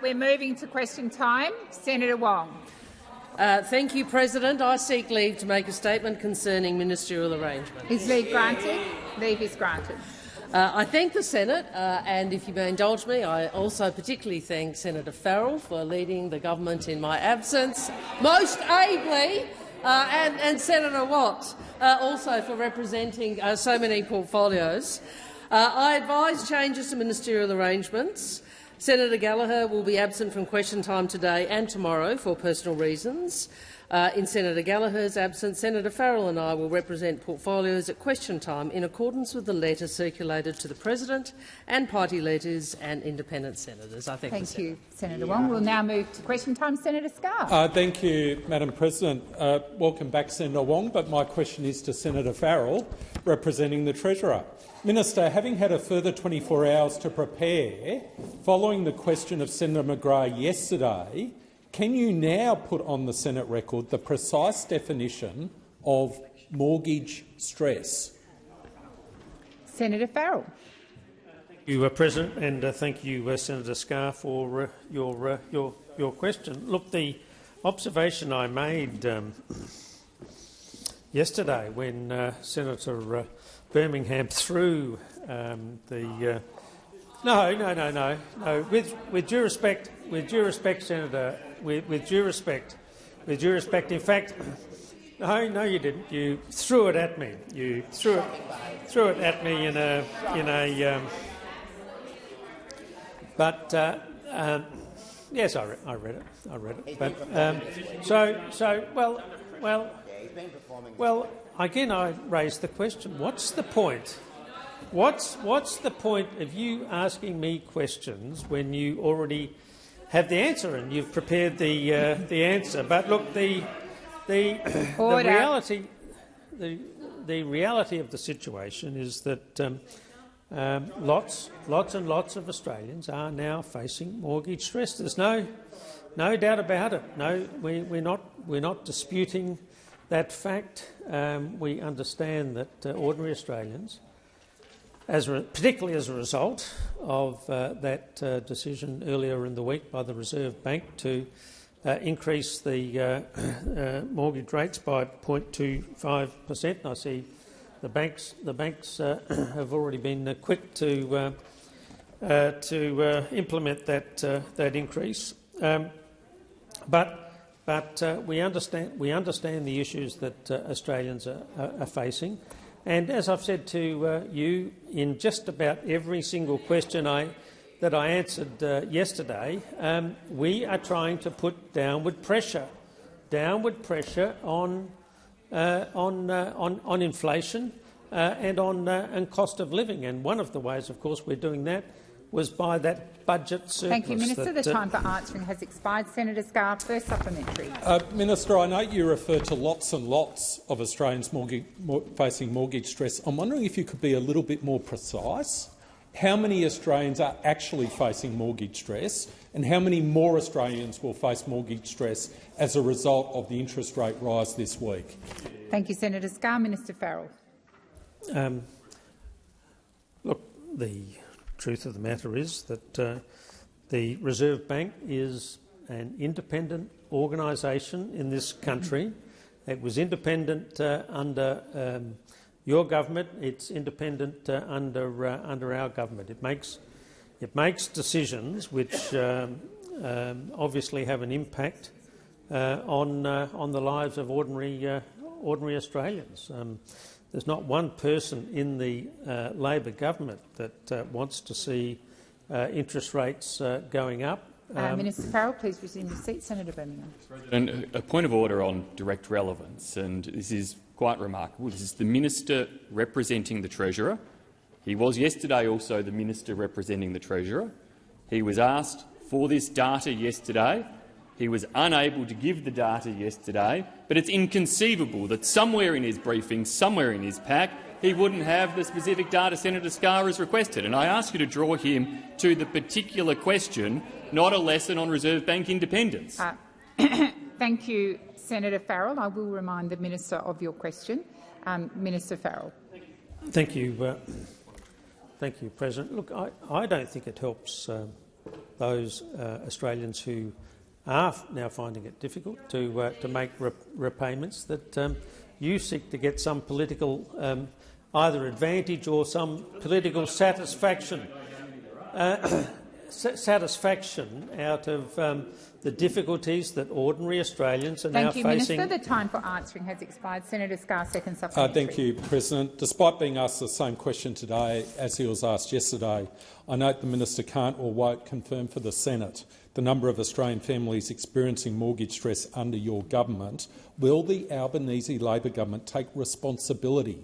We're moving to question time. Senator Wong. Thank you, President. I seek leave to make a statement concerning ministerial arrangements. Is leave granted? Leave is granted. I thank the Senate, and if you may indulge me, I also particularly thank Senator Farrell for leading the government in my absence most ably, and Senator Watt also for representing so many portfolios. I advise changes to ministerial arrangements. Senator Gallagher will be absent from question time today and tomorrow for personal reasons. In Senator Gallagher's absence, Senator Farrell and I will represent portfolios at question time in accordance with the letter circulated to the President and party leaders and independent senators. I thank you, Senator Wong. We'll now move to question time. Senator Scarr. Thank you, Madam President. Welcome back, Senator Wong, but my question is to Senator Farrell, representing the Treasurer. Minister, having had a further 24 hours to prepare, following the question of Senator McGrath yesterday, can you now put on the Senate record the precise definition of mortgage stress? Senator Farrell. Thank you, President, and thank you, Senator Scarr, for your question. Look, the observation I made yesterday when Senator Birmingham threw the no. With due respect, Senator. With due respect. In fact, no, you didn't. You threw it at me. You threw it at me in a. But yes, I read it. But well. Again, I raise the question: what's the point? What's the point of you asking me questions when you already have the answer and you've prepared the answer? But look, the reality of the situation is that lots and lots of Australians are now facing mortgage stress. There's no doubt about it. No, we're not disputing that fact. We understand that ordinary Australians, particularly as a result of that decision earlier in the week by the Reserve Bank to increase the mortgage rates by 0.25%. I see the banks have already been quick to implement that increase. But we understand the issues that Australians are facing, and as I've said to you in just about every single question that I answered yesterday, we are trying to put downward pressure on inflation and on cost of living. And one of the ways, of course, we're doing that was by that budget surplus. Thank you, Minister. The time for answering has expired. Senator Scarr, first supplementary. Minister, I know you refer to lots and lots of Australians facing mortgage stress. I'm wondering if you could be a little bit more precise. How many Australians are actually facing mortgage stress, and how many more Australians will face mortgage stress as a result of the interest rate rise this week? Thank you, Senator Scarr. Minister Farrell. Look, the truth of the matter is that the Reserve Bank is an independent organisation in this country. It was independent under your government. It's independent under our government. It makes decisions which obviously have an impact on the lives of ordinary Australians. There's not one person in the Labor government that wants to see interest rates going up. Minister Farrell, please resume your seat. Senator Birmingham. President, a point of order on direct relevance, and this is quite remarkable. This is the Minister representing the Treasurer. He was yesterday also the Minister representing the Treasurer. He was asked for this data yesterday. He was unable to give the data yesterday, but it's inconceivable that somewhere in his briefing, somewhere in his pack, he wouldn't have the specific data Senator Scarr has requested. And I ask you to draw him to the particular question, not a lesson on Reserve Bank independence. Thank you, Senator Farrell. I will remind the Minister of your question. Minister Farrell. Thank you, President. Look, I don't think it helps those Australians who are now finding it difficult to make repayments, that you seek to get some political either advantage or some political satisfaction out of the difficulties that ordinary Australians are now facing. Thank you, Minister. The time for answering has expired. Senator Scarr, second supplementary. Thank you, President. Despite being asked the same question today as he was asked yesterday, I note the Minister can't or won't confirm for the Senate the number of Australian families experiencing mortgage stress under your government. Will the Albanese Labor government take responsibility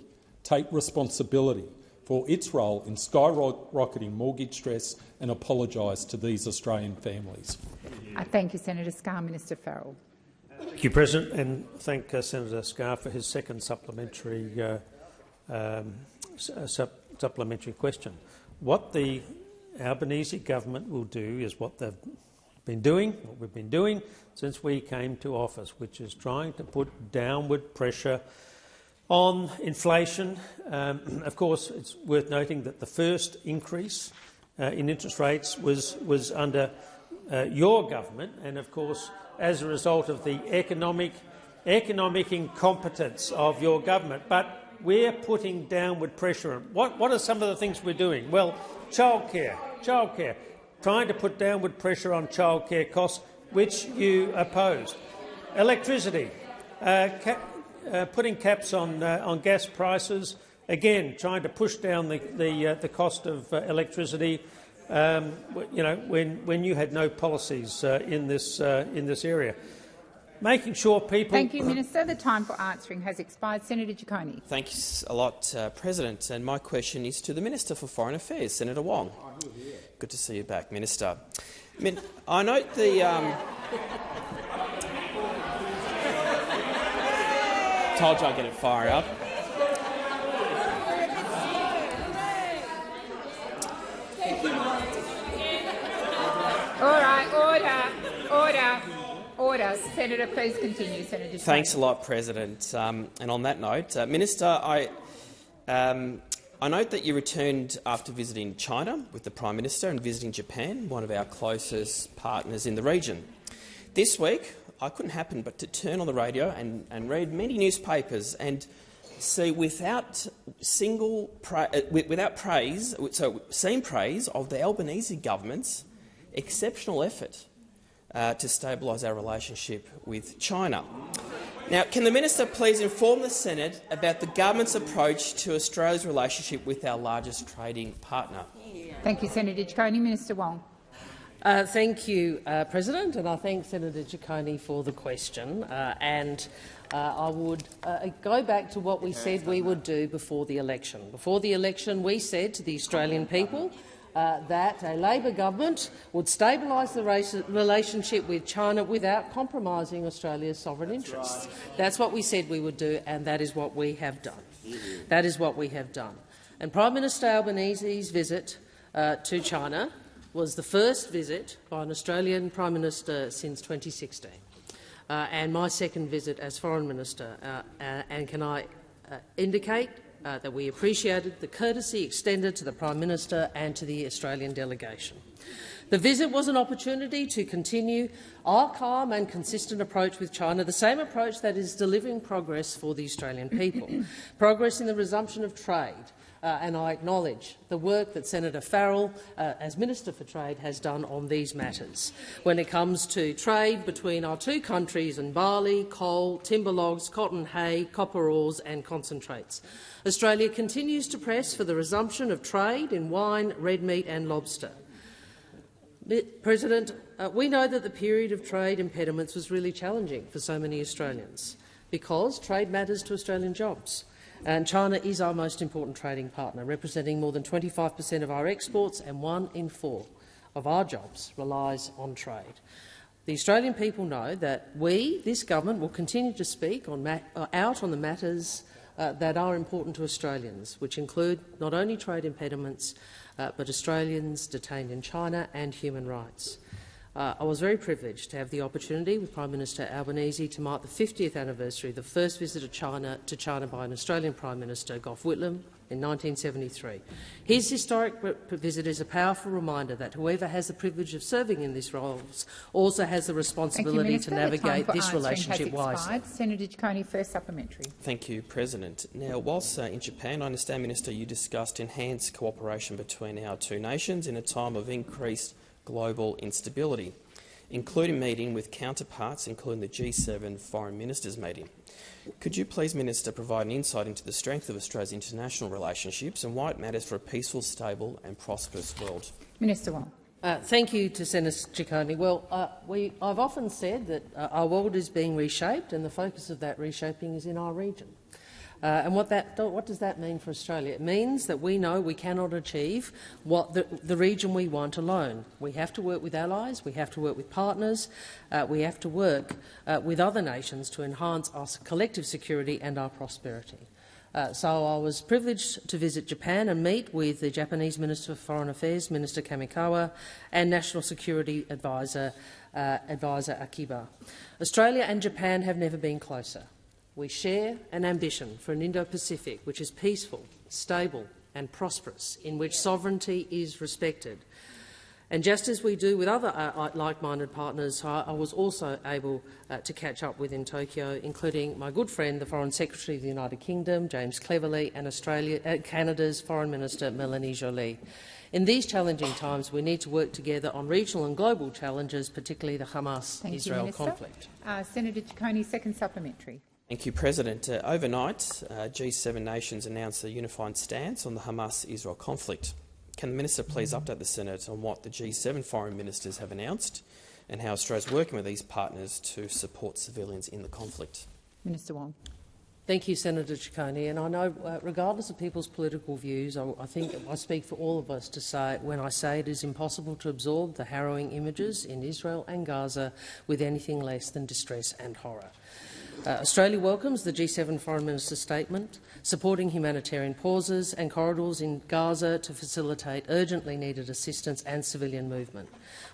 for its role in skyrocketing mortgage stress and apologise to these Australian families? Thank you, Senator Scarr. Minister Farrell. Thank you, President, and thank Senator Scarr for his second supplementary question. What the Albanese government will do is what we've been doing since we came to office, which is trying to put downward pressure on inflation. Of course, it's worth noting that the first increase in interest rates was under your government, and of course, as a result of the economic incompetence of your government. But we're putting downward pressure on. What are some of the things we're doing? Well, childcare, trying to put downward pressure on childcare costs, which you opposed. Electricity, putting caps on gas prices, again trying to push down the cost of electricity. When you had no policies in this area, making sure people. Thank you, Minister. The time for answering has expired. Senator Ciccone. Thanks a lot, President. And my question is to the Minister for Foreign Affairs, Senator Wong. Good to see you back, Minister. I note the. Told you I'd get it fired up. All right, order. Senator, please continue. Senator. Thanks a lot, President. And on that note, Minister, I note that you returned after visiting China with the Prime Minister and visiting Japan, one of our closest partners in the region. This week, I couldn't happen but to turn on the radio and read many newspapers and see seeing praise of the Albanese government's exceptional effort to stabilise our relationship with China. Now, can the Minister please inform the Senate about the government's approach to Australia's relationship with our largest trading partner? Thank you, Senator Ciccone. Minister Wong. Thank you, President, and I thank Senator Ciccone for the question. I would go back to what we said we would do before the election. Before the election, we said to the Australian people that a Labor government would stabilise the relationship with China without compromising Australia's sovereign interests. That's what we said we would do, and that is what we have done. That is what we have done. And Prime Minister Albanese's visit to China was the first visit by an Australian Prime Minister since 2016, and my second visit as Foreign Minister. And can I indicate that we appreciated the courtesy extended to the Prime Minister and to the Australian delegation. The visit was an opportunity to continue our calm and consistent approach with China, the same approach that is delivering progress for the Australian people, progress in the resumption of trade. And I acknowledge the work that Senator Farrell, as Minister for Trade, has done on these matters. When it comes to trade between our two countries and barley, coal, timber logs, cotton, hay, copper ores and concentrates, Australia continues to press for the resumption of trade in wine, red meat and lobster. President, we know that the period of trade impediments was really challenging for so many Australians because trade matters to Australian jobs. And China is our most important trading partner, representing more than 25% of our exports, and 1 in 4 of our jobs relies on trade. The Australian people know that we, this government, will continue to speak out on the matters that are important to Australians, which include not only trade impediments, but Australians detained in China and human rights. I was very privileged to have the opportunity with Prime Minister Albanese to mark the 50th anniversary of the first visit to China by an Australian Prime Minister, Gough Whitlam, in 1973. His historic visit is a powerful reminder that whoever has the privilege of serving in these roles also has the responsibility to navigate this relationship wisely. Senator Ciccone, first supplementary. Thank you, President. Now, whilst in Japan, I understand, Minister, you discussed enhanced cooperation between our two nations in a time of increased global instability, including meeting with counterparts, including the G7 Foreign Ministers meeting. Could you please, Minister, provide an insight into the strength of Australia's international relationships and why it matters for a peaceful, stable and prosperous world? Minister Wong. Thank you to Senator Ciccone. Well, I've often said that our world is being reshaped and the focus of that reshaping is in our region. And what does that mean for Australia? It means that we know we cannot achieve what the region we want alone. We have to work with allies, we have to work with partners, we have to work with other nations to enhance our collective security and our prosperity. So I was privileged to visit Japan and meet with the Japanese Minister for Foreign Affairs, Minister Kamikawa, and National Security Advisor Akiba. Australia and Japan have never been closer. We share an ambition for an Indo-Pacific which is peaceful, stable and prosperous, in which sovereignty is respected. And just as we do with other like-minded partners, I was also able to catch up with in Tokyo, including my good friend, the Foreign Secretary of the United Kingdom, James Cleverly, and Canada's Foreign Minister, Melanie Joly. In these challenging times, we need to work together on regional and global challenges, particularly the Hamas-Israel conflict. Senator Ciccone, second supplementary. Thank you, President. Overnight, G7 nations announced a unified stance on the Hamas-Israel conflict. Can the Minister please update the Senate on what the G7 foreign ministers have announced and how Australia is working with these partners to support civilians in the conflict? Minister Wong. Thank you, Senator Ciccone. And I know, regardless of people's political views, I think I speak for all of us to say, when I say it is impossible to absorb the harrowing images in Israel and Gaza with anything less than distress and horror. Australia welcomes the G7 Foreign Minister statement supporting humanitarian pauses and corridors in Gaza to facilitate urgently needed assistance and civilian movement.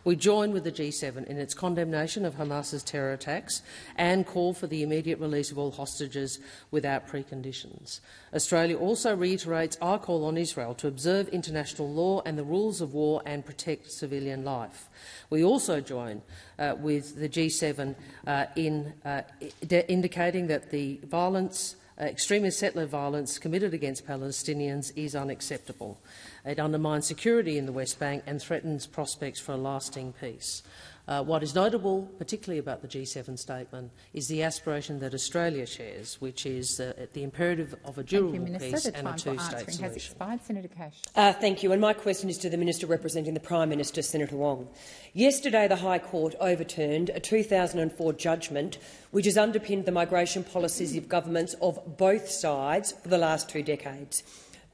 We join with the G7 in its condemnation of Hamas's terror attacks and call for the immediate release of all hostages without preconditions. Australia also reiterates our call on Israel to observe international law and the rules of war and protect civilian life. We also join with the G7 in indicating that the violence, extremist settler violence committed against Palestinians is unacceptable. It undermines security in the West Bank and threatens prospects for a lasting peace. What is notable, particularly about the G7 statement, is the aspiration that Australia shares, which is the imperative of a durable peace and a two-state solution. Has expired. Senator Cash. Thank you. And my question is to the Minister representing the Prime Minister, Senator Wong. Yesterday, the High Court overturned a 2004 judgment which has underpinned the migration policies of governments of both sides for the last 2 decades.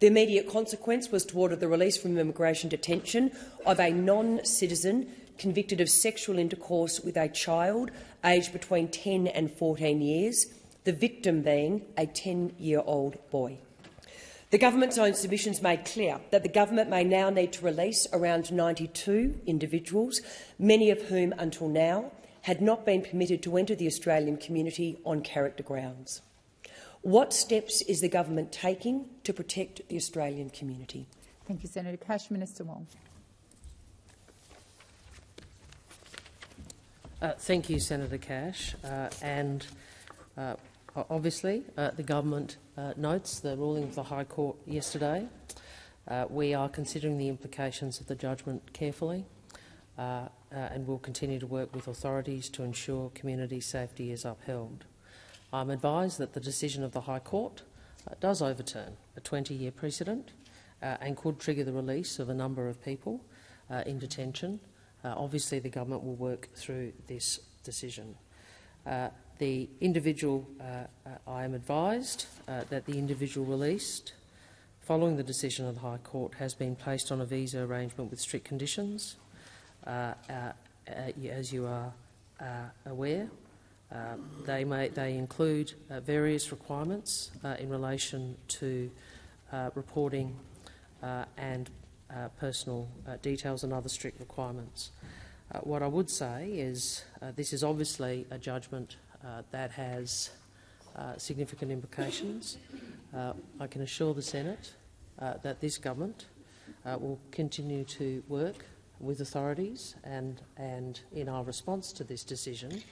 The immediate consequence was to order the release from immigration detention of a non-citizen convicted of sexual intercourse with a child aged between 10 and 14 years, the victim being a 10-year-old boy. The government's own submissions made clear that the government may now need to release around 92 individuals, many of whom until now had not been permitted to enter the Australian community on character grounds. What steps is the government taking to protect the Australian community? Thank you, Senator Cash. Minister Wong. Thank you, Senator Cash. Obviously, the government notes the ruling of the High Court yesterday. We are considering the implications of the judgment carefully and will continue to work with authorities to ensure community safety is upheld. I'm advised that the decision of the High Court does overturn a 20-year precedent and could trigger the release of a number of people in detention. Obviously, the government will work through this decision. The individual, I am advised that the individual released following the decision of the High Court has been placed on a visa arrangement with strict conditions. As you are aware, they include various requirements in relation to reporting and personal details and other strict requirements. What I would say is this is obviously a judgment that has significant implications. I can assure the Senate that this government will continue to work with authorities and in our response to this decision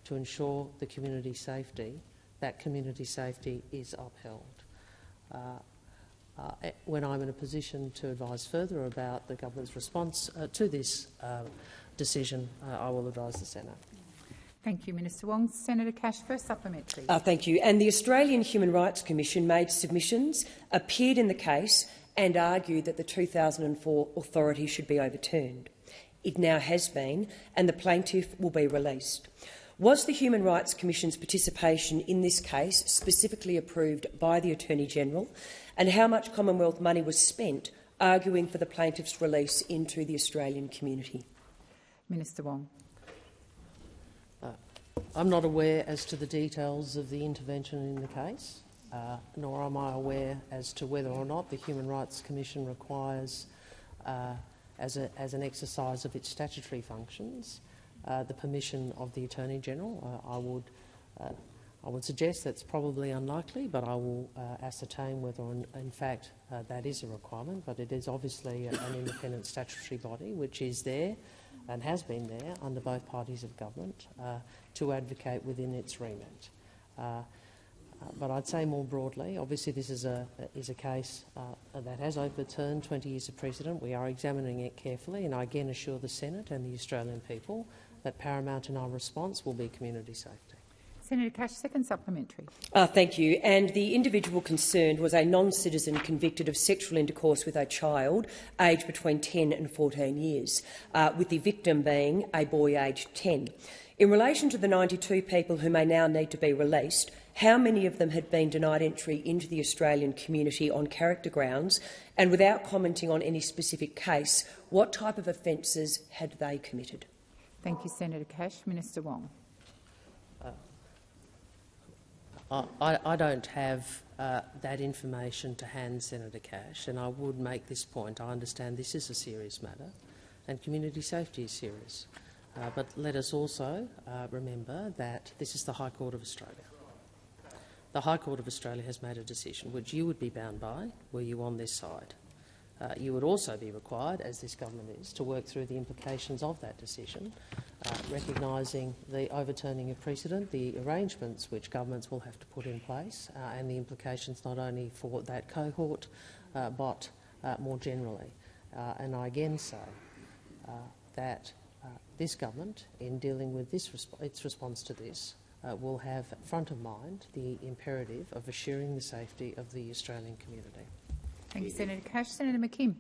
to ensure the community safety, that community safety is upheld. When I'm in a position to advise further about the government's response to this decision, I will advise the Senate. Thank you, Minister Wong. Senator Cash, first supplementary. Thank you. And the Australian Human Rights Commission made submissions, appeared in the case and argued that the 2004 authority should be overturned. It now has been, and the plaintiff will be released. Was the Human Rights Commission's participation in this case specifically approved by the Attorney-General, and how much Commonwealth money was spent arguing for the plaintiff's release into the Australian community? Minister Wong. I'm not aware as to the details of the intervention in the case, nor am I aware as to whether or not the Human Rights Commission requires, as an exercise of its statutory functions, the permission of the Attorney-General. I would suggest that's probably unlikely, but I will ascertain whether, in fact, that is a requirement. But it is obviously an independent statutory body which is there and has been there under both parties of government to advocate within its remit. But I'd say more broadly, obviously this is a case that has overturned 20 years of precedent. We are examining it carefully, and I again assure the Senate and the Australian people that paramount in our response will be community safety. Senator Cash, second supplementary. Thank you. And the individual concerned was a non-citizen convicted of sexual intercourse with a child aged between 10 and 14 years, with the victim being a boy aged 10. In relation to the 92 people who may now need to be released, how many of them had been denied entry into the Australian community on character grounds? And without commenting on any specific case, what type of offences had they committed? Thank you, Senator Cash. Minister Wong. I don't have that information to hand, Senator Cash, and I would make this point. I understand this is a serious matter and community safety is serious. But let us also remember that this is the High Court of Australia. The High Court of Australia has made a decision which you would be bound by were you on this side. You would also be required, as this government is, to work through the implications of that decision, recognising the overturning of precedent, the arrangements which governments will have to put in place, and the implications not only for that cohort but more generally. And I again say that this government, in dealing with its response to this, will have front of mind the imperative of assuring the safety of the Australian community. Thank you, Senator Cash. Senator McKim.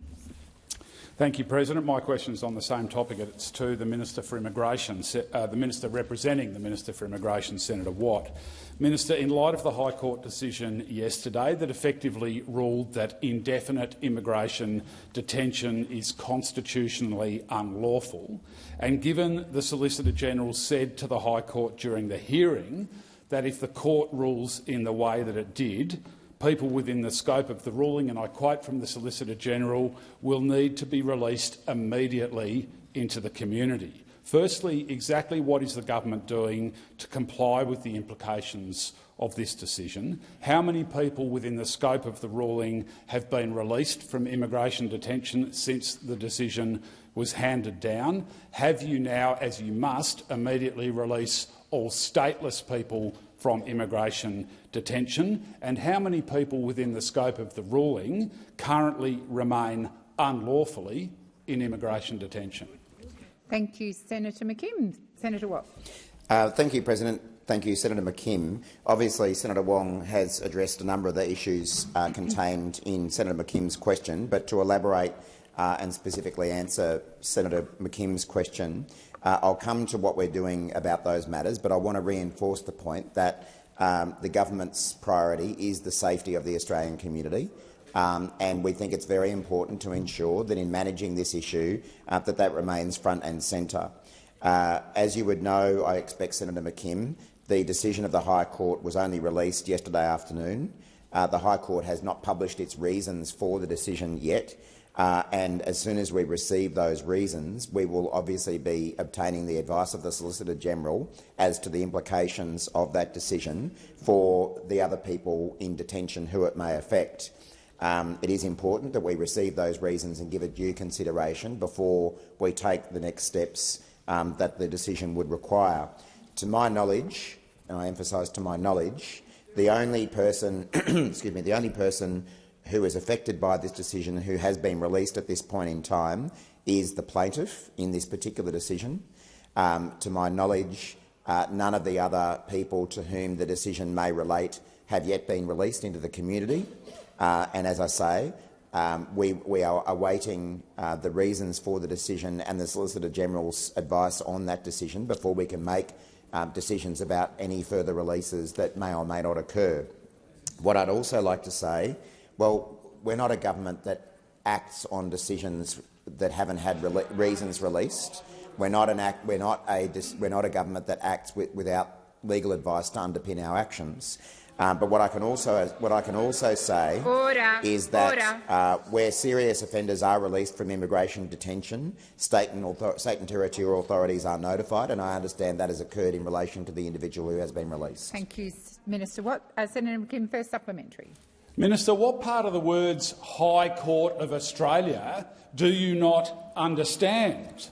Thank you, President. My question is on the same topic. It's to the Minister for Immigration, the Minister representing the Minister for Immigration, Senator Watt. Minister, in light of the High Court decision yesterday that effectively ruled that indefinite immigration detention is constitutionally unlawful, and given the Solicitor-General said to the High Court during the hearing that if the court rules in the way that it did, people within the scope of the ruling, and I quote from the Solicitor-General, will need to be released immediately into the community. Firstly, exactly what is the government doing to comply with the implications of this decision? How many people within the scope of the ruling have been released from immigration detention since the decision was handed down? Have you now, as you must, immediately release all stateless people from immigration detention? And how many people within the scope of the ruling currently remain unlawfully in immigration detention? Thank you, Senator McKim. Senator Watt. Thank you, President. Thank you, Senator McKim. Obviously, Senator Wong has addressed a number of the issues contained in Senator McKim's question, but to elaborate and specifically answer Senator McKim's question, I'll come to what we're doing about those matters, but I want to reinforce the point that the government's priority is the safety of the Australian community, and we think it's very important to ensure that in managing this issue that remains front and centre. As you would know, I expect, Senator McKim, the decision of the High Court was only released yesterday afternoon. The High Court has not published its reasons for the decision yet, and as soon as we receive those reasons, we will obviously be obtaining the advice of the Solicitor-General as to the implications of that decision for the other people in detention who it may affect. It is important that we receive those reasons and give it due consideration before we take the next steps that the decision would require. To my knowledge, and I emphasise to my knowledge, the only person, excuse me, the only person who is affected by this decision who has been released at this point in time is the plaintiff in this particular decision. To my knowledge, none of the other people to whom the decision may relate have yet been released into the community. And as I say, we are awaiting the reasons for the decision and the Solicitor-General's advice on that decision before we can make decisions about any further releases that may or may not occur. What I'd also like to say, well, we're not a government that acts on decisions that haven't had reasons released. We're not a government that acts without legal advice to underpin our actions. But what I can also say is that where serious offenders are released from immigration detention, state and territorial authorities are notified, and I understand that has occurred in relation to the individual who has been released. Thank you, Minister Watt. Senator McKim, first supplementary. Minister, what part of the words High Court of Australia do you not understand?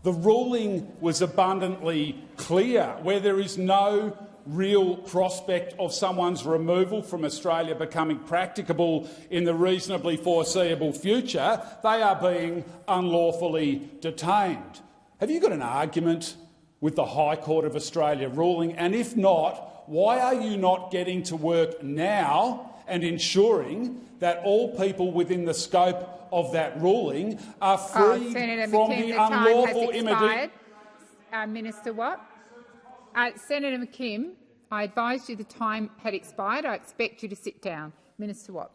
The ruling was abundantly clear. Where there is no real prospect of someone's removal from Australia becoming practicable in the reasonably foreseeable future, they are being unlawfully detained. Have you got an argument with the High Court of Australia ruling? And if not, why are you not getting to work now and ensuring that all people within the scope of that ruling are free from the unlawful immigration? Minister Watt. Senator McKim, I advised you the time had expired. I expect you to sit down. Minister Watt.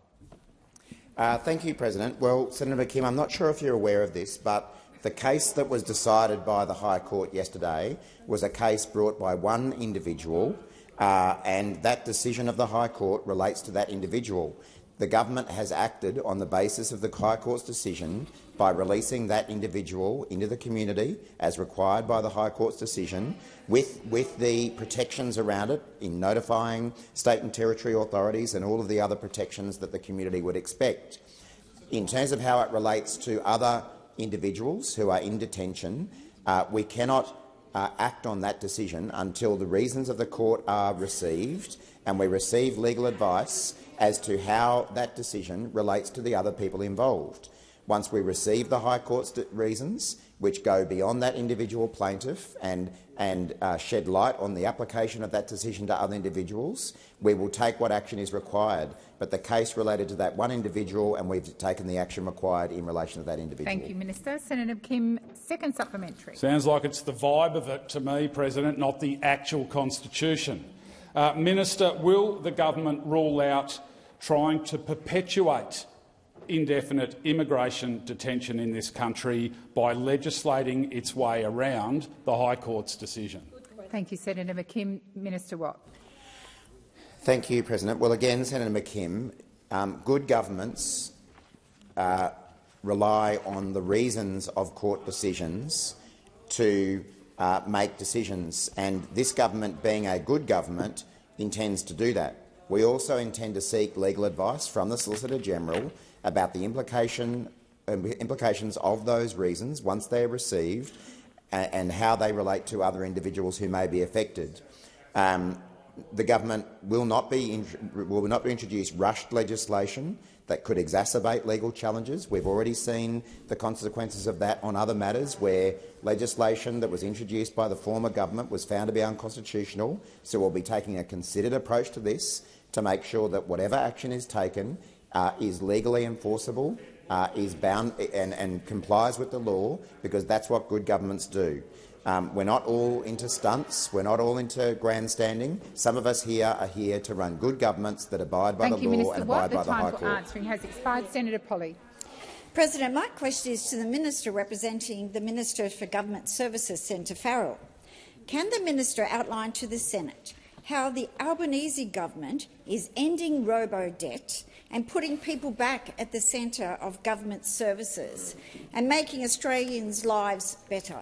Thank you, President. Well, Senator McKim, I'm not sure if you're aware of this, but the case that was decided by the High Court yesterday was a case brought by one individual, and that decision of the High Court relates to that individual. The government has acted on the basis of the High Court's decision by releasing that individual into the community as required by the High Court's decision, with the protections around it in notifying state and territory authorities and all of the other protections that the community would expect. In terms of how it relates to other individuals who are in detention, we cannot act on that decision until the reasons of the court are received and we receive legal advice as to how that decision relates to the other people involved. Once we receive the High Court's reasons, which go beyond that individual plaintiff and shed light on the application of that decision to other individuals, we will take what action is required. But the case related to that one individual, and we've taken the action required in relation to that individual. Thank you, Minister. Senator Kim, second supplementary. Sounds like it's the vibe of it to me, President, not the actual constitution. Minister, will the government rule out trying to perpetuate indefinite immigration detention in this country by legislating its way around the High Court's decision? Thank you, Senator McKim. Minister Watt. Thank you, President. Well, again, Senator McKim, good governments rely on the reasons of court decisions to make decisions, and this government, being a good government, intends to do that. We also intend to seek legal advice from the Solicitor-General about the implications of those reasons once they are received and how they relate to other individuals who may be affected. The government will not introduce rushed legislation that could exacerbate legal challenges. We've already seen the consequences of that on other matters where legislation that was introduced by the former government was found to be unconstitutional. So we'll be taking a considered approach to this to make sure that whatever action is taken is legally enforceable, is bound and complies with the law, because that's what good governments do. We're not all into stunts. We're not all into grandstanding. Some of us here are here to run good governments that abide by the law and abide by the High Court. The time for answering has expired. Senator Polley. President, my question is to the Minister representing the Minister for Government Services, Senator Farrell. Can the Minister outline to the Senate how the Albanese government is ending robo-debt and putting people back at the centre of government services and making Australians' lives better?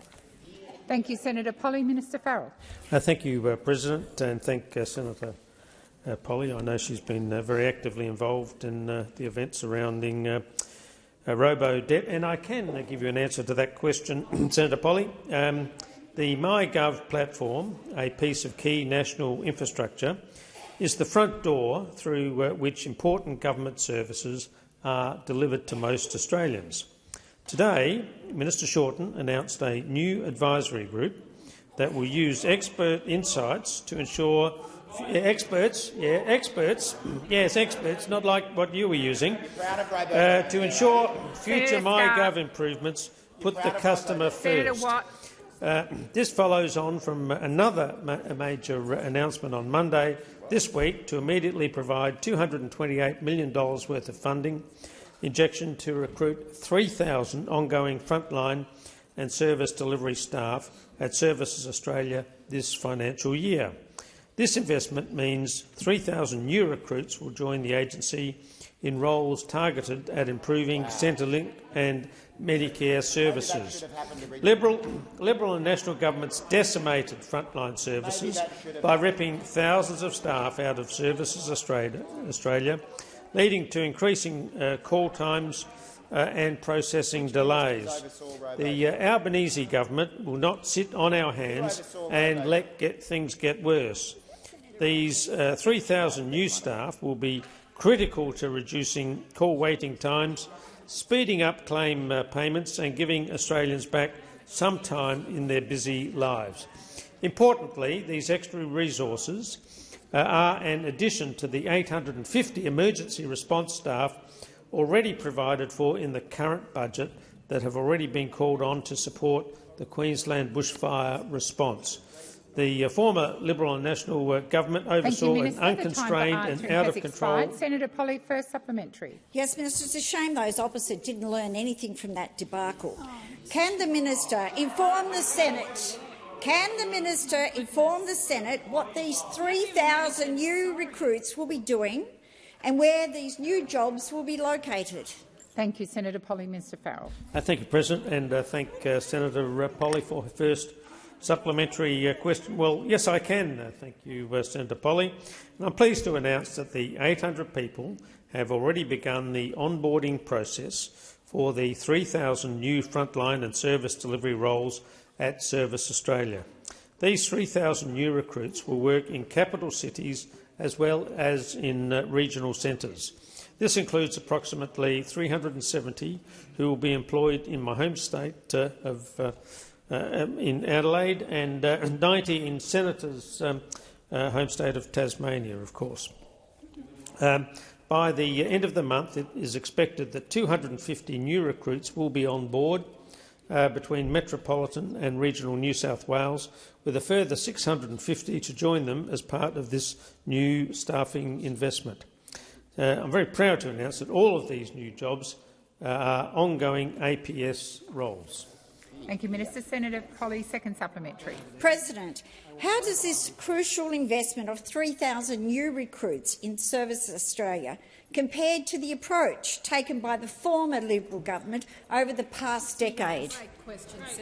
Thank you, Senator Polley. Minister Farrell. Thank you, President, and thank Senator Polley. I know she's been very actively involved in the events surrounding robo-debt, and I can give you an answer to that question, Senator Polley. The MyGov platform, a piece of key national infrastructure, is the front door through which important government services are delivered to most Australians. Today, Minister Shorten announced a new advisory group that will use expert insights to ensure experts, not like what you were using, to ensure future MyGov improvements put the customer first. This follows on from another major announcement on Monday this week to immediately provide $228 million worth of funding injection to recruit 3,000 ongoing frontline and service delivery staff at Services Australia this financial year. This investment means 3,000 new recruits will join the agency in roles targeted at improving Centrelink and Medicare services. Liberal and National governments decimated frontline services by ripping thousands of staff out of Services Australia, leading to increasing call times and processing delays. The Albanese government will not sit on our hands and let things get worse. These 3,000 new staff will be critical to reducing call waiting times, speeding up claim payments and giving Australians back some time in their busy lives. Importantly, these extra resources are an addition to the 850 emergency response staff already provided for in the current budget that have already been called on to support the Queensland bushfire response. The former Liberal and National government oversaw an unconstrained and out-of-control— Senator Polley, first supplementary. Yes, Minister, it's a shame those opposite didn't learn anything from that debacle. Can the minister inform the Senate? Can the minister inform the Senate what these 3,000 new recruits will be doing and where these new jobs will be located? Thank you, Senator Polley. Minister Farrell. Thank you, President, and thank Senator Polley for her first supplementary question. Well, yes, I can. Thank you, Senator Polley. And I'm pleased to announce that the 800 people have already begun the onboarding process for the 3,000 new frontline and service delivery roles at Service Australia. These 3,000 new recruits will work in capital cities as well as in regional centres. This includes approximately 370 who will be employed in my home state in Adelaide and 90 in Senator's home state of Tasmania, of course. By the end of the month, it is expected that 250 new recruits will be on board between metropolitan and regional New South Wales, with a further 650 to join them as part of this new staffing investment. I'm very proud to announce that all of these new jobs are ongoing APS roles. Thank you, Minister. Senator Polley, second supplementary. President, how does this crucial investment of 3,000 new recruits in Services Australia compare to the approach taken by the former Liberal government over the past decade?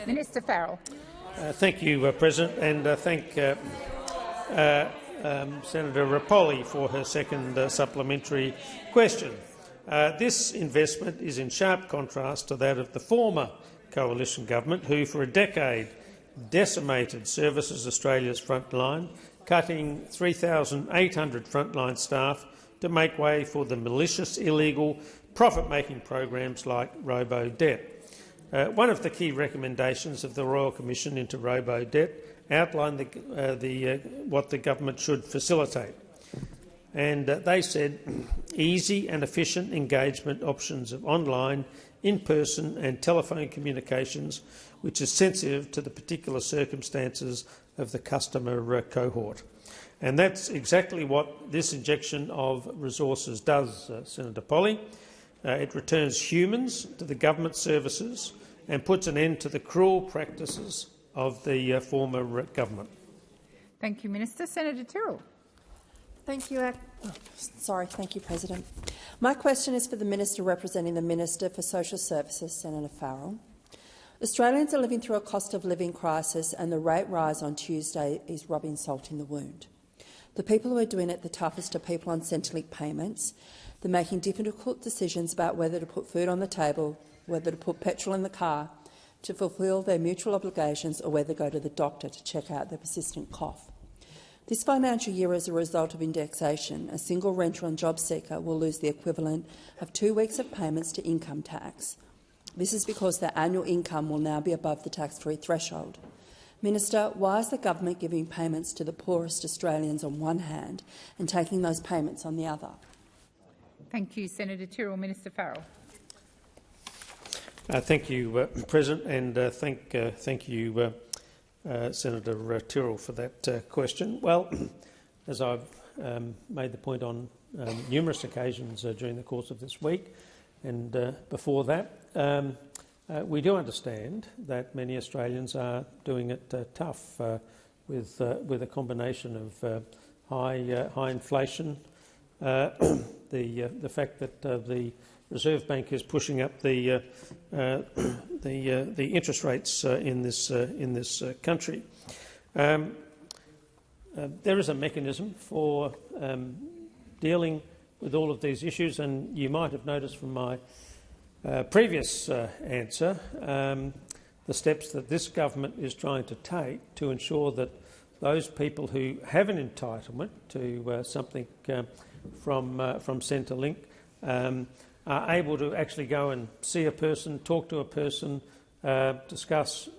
Minister Farrell. Thank you, President, and thank Senator Polley for her second supplementary question. This investment is in sharp contrast to that of the former coalition government, who for a decade decimated Services Australia's frontline, cutting 3,800 frontline staff to make way for the malicious, illegal, profit-making programs like robo-debt. One of the key recommendations of the Royal Commission into robo-debt outlined what the government should facilitate. And they said easy and efficient engagement options of online, in-person and telephone communications, which is sensitive to the particular circumstances of the customer cohort. And that's exactly what this injection of resources does, Senator Polley. It returns humans to the government services and puts an end to the cruel practices of the former government. Thank you, Minister. Senator Tyrrell. Thank you, President. My question is for the Minister representing the Minister for Social Services, Senator Farrell. Australians are living through a cost of living crisis, and the rate rise on Tuesday is rubbing salt in the wound. The people who are doing it the toughest are people on Centrelink payments. They're making difficult decisions about whether to put food on the table, whether to put petrol in the car, to fulfil their mutual obligations, or whether to go to the doctor to check out their persistent cough. This financial year, as a result of indexation, a single renter and job seeker will lose the equivalent of 2 weeks of payments to income tax. This is because their annual income will now be above the tax-free threshold. Minister, why is the government giving payments to the poorest Australians on one hand and taking those payments on the other? Thank you, Senator Tyrrell. Minister Farrell. Thank you, President, and thank you, Senator Tyrrell, for that question. Well, as I've made the point on numerous occasions during the course of this week and before that, we do understand that many Australians are doing it tough with a combination of high inflation, the fact that the Reserve Bank is pushing up the interest rates in this country. There is a mechanism for dealing with all of these issues, and you might have noticed from my previous answer the steps that this government is trying to take to ensure that those people who have an entitlement to something from Centrelink are able to actually go and see a person, talk to a person, discuss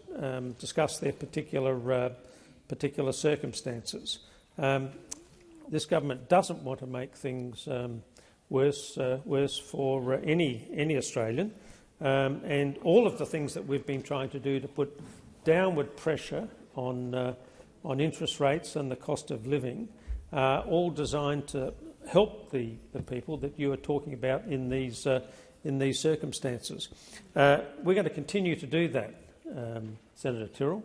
their particular circumstances. This government doesn't want to make things worse for any Australian, and all of the things that we've been trying to do to put downward pressure on interest rates and the cost of living are all designed to help the people that you are talking about in these circumstances. We're going to continue to do that, Senator Tyrrell,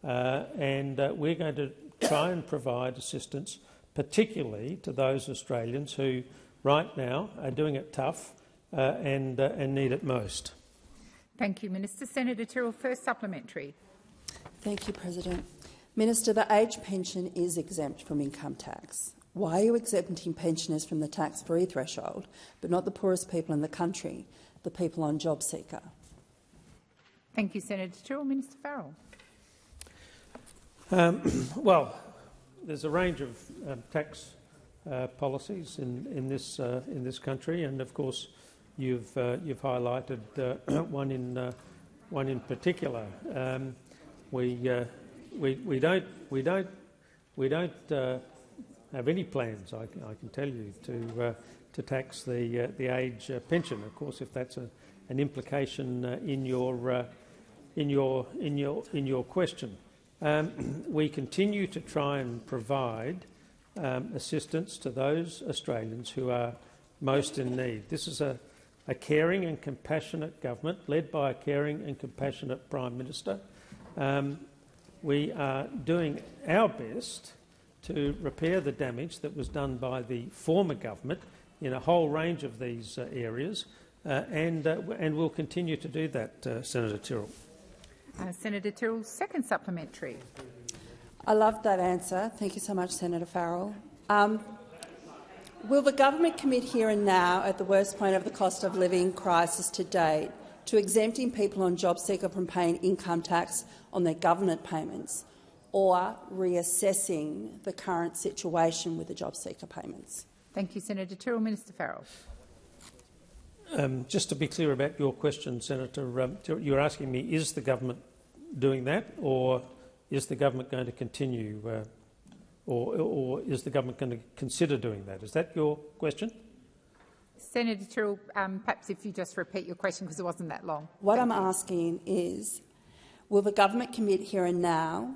and we're going to try and provide assistance, particularly to those Australians who right now are doing it tough and need it most. Thank you, Minister. Senator Tyrrell, first supplementary. Thank you, President. Minister, the age pension is exempt from income tax. Why are you exempting pensioners from the tax-free threshold, but not the poorest people in the country, the people on job seeker? Thank you, Senator Tyrrell. Minister Farrell. Well, there's a range of tax policies in this country, and of course, you've highlighted one in particular. We don't have any plans, I can tell you, to tax the age pension. Of course, if that's an implication in your question, we continue to try and provide assistance to those Australians who are most in need. This is a caring and compassionate government led by a caring and compassionate Prime Minister. We are doing our best to repair the damage that was done by the former government in a whole range of these areas, and we'll continue to do that, Senator Tyrrell. Senator Tyrrell, second supplementary. I loved that answer. Thank you so much, Senator Farrell. Will the government commit here and now, at the worst point of the cost of living crisis to date, to exempting people on JobSeeker from paying income tax on their government payments, or reassessing the current situation with the JobSeeker payments? Thank you, Senator Tyrrell. Minister Farrell. Just to be clear about your question, Senator, you're asking me, is the government doing that, or is the government going to continue, or is the government going to consider doing that? Is that your question? Senator Tyrrell, perhaps if you just repeat your question because it wasn't that long. What I'm asking is, will the government commit here and now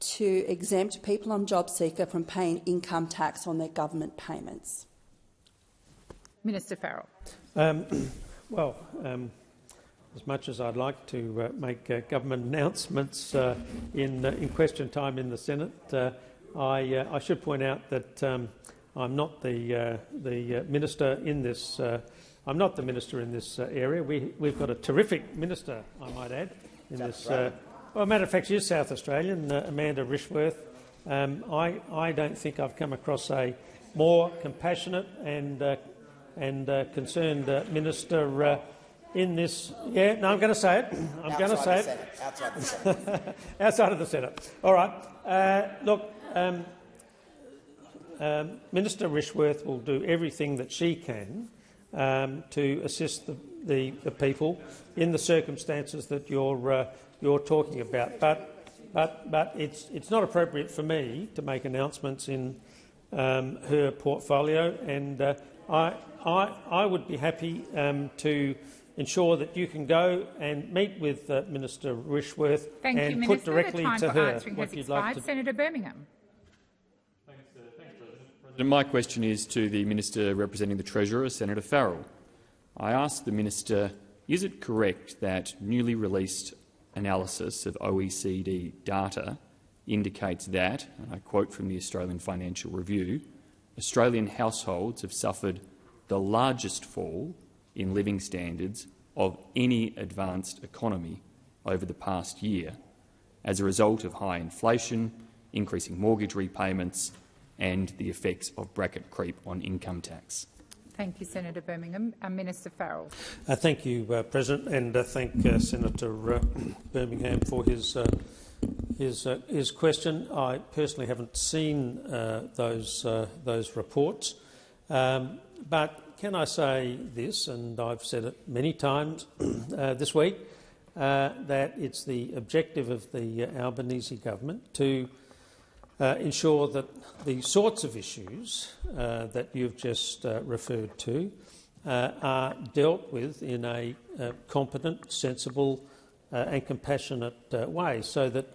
to exempt people on JobSeeker from paying income tax on their government payments? Minister Farrell. Well, as much as I'd like to make government announcements in question time in the Senate, I should point out that I'm not the minister in this. I'm not the minister in this area. We've got a terrific minister, I might add, in this. Well, matter of fact, she is South Australian, Amanda Rishworth. I don't think I've come across a more compassionate and concerned minister in this. Yeah, no, I'm going to say it. I'm going to say it. Outside the Senate. Outside of the Senate. All right. Look, Minister Rishworth will do everything that she can to assist the people in the circumstances that you're talking about. But it's not appropriate for me to make announcements in her portfolio, and I would be happy to ensure that you can go and meet with Minister Rishworth and put directly to her what you'd like to do. Senator Birmingham. My question is to the Minister representing the Treasurer, Senator Farrell. I ask the Minister, is it correct that newly released analysis of OECD data indicates that, and I quote from the Australian Financial Review, Australian households have suffered the largest fall in living standards of any advanced economy over the past year as a result of high inflation, increasing mortgage repayments and the effects of bracket creep on income tax? Thank you, Senator Birmingham. Minister Farrell. Thank you, President, and thank Senator Birmingham for his question. I personally haven't seen those reports, but can I say this, and I've said it many times this week, that it's the objective of the Albanese government to ensure that the sorts of issues that you've just referred to are dealt with in a competent, sensible and compassionate way, so that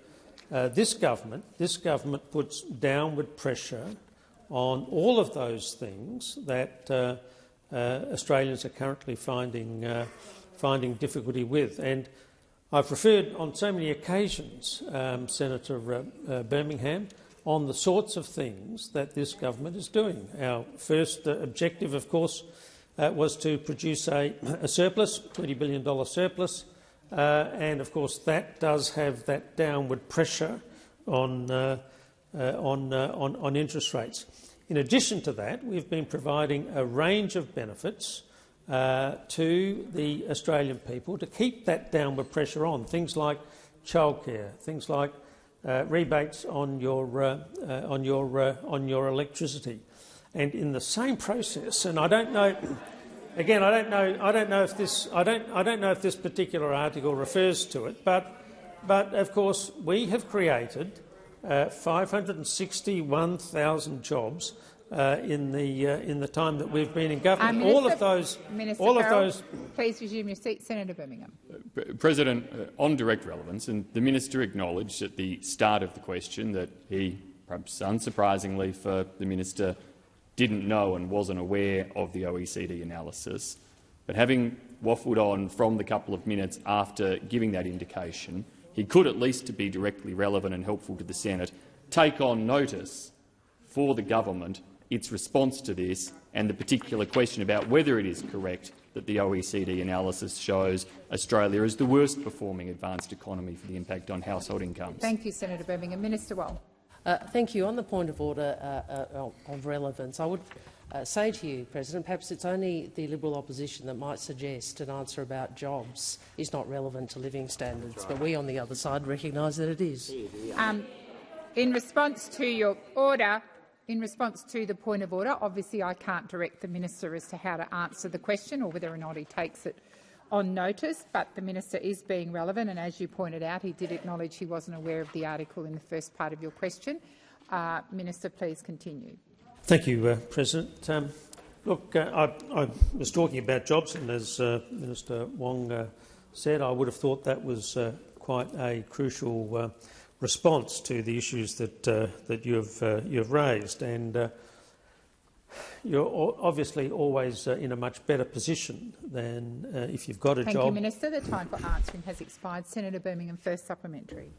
this government puts downward pressure on all of those things that Australians are currently finding difficulty with. And I've referred on so many occasions, Senator Birmingham, on the sorts of things that this government is doing. Our first objective, of course, was to produce a surplus, $20 billion surplus, and of course that does have that downward pressure on interest rates. In addition to that, we've been providing a range of benefits to the Australian people to keep that downward pressure on, things like childcare, things like rebates on your electricity, and in the same process. And I don't know. Again, I don't know if this particular article refers to it, but of course we have created 561,000 jobs in the time that we've been in government. Please resume your seat, Senator Birmingham. President, on direct relevance, and the minister acknowledged at the start of the question that he, perhaps unsurprisingly for the minister, didn't know and wasn't aware of the OECD analysis. But having waffled on from the couple of minutes after giving that indication, he could, at least to be directly relevant and helpful to the Senate, take on notice for the government its response to this and the particular question about whether it is correct that the OECD analysis shows Australia is the worst performing advanced economy for the impact on household incomes. Thank you, Senator Birmingham. Minister Wong. Thank you. On the point of order of relevance, I would say to you, President, perhaps it's only the Liberal opposition that might suggest an answer about jobs is not relevant to living standards, but we on the other side recognise that it is. In response to your order, in response to the point of order, obviously I can't direct the minister as to how to answer the question or whether or not he takes it on notice, but the minister is being relevant, and as you pointed out, he did acknowledge he wasn't aware of the article in the first part of your question. Minister, please continue. Thank you, President. Look, I was talking about jobs, and as Minister Wong said, I would have thought that was quite a crucial response to the issues that you've raised, and you're obviously always in a much better position than if you've got a job. Thank you, Minister. The time for answering has expired. Senator Birmingham, first supplementary.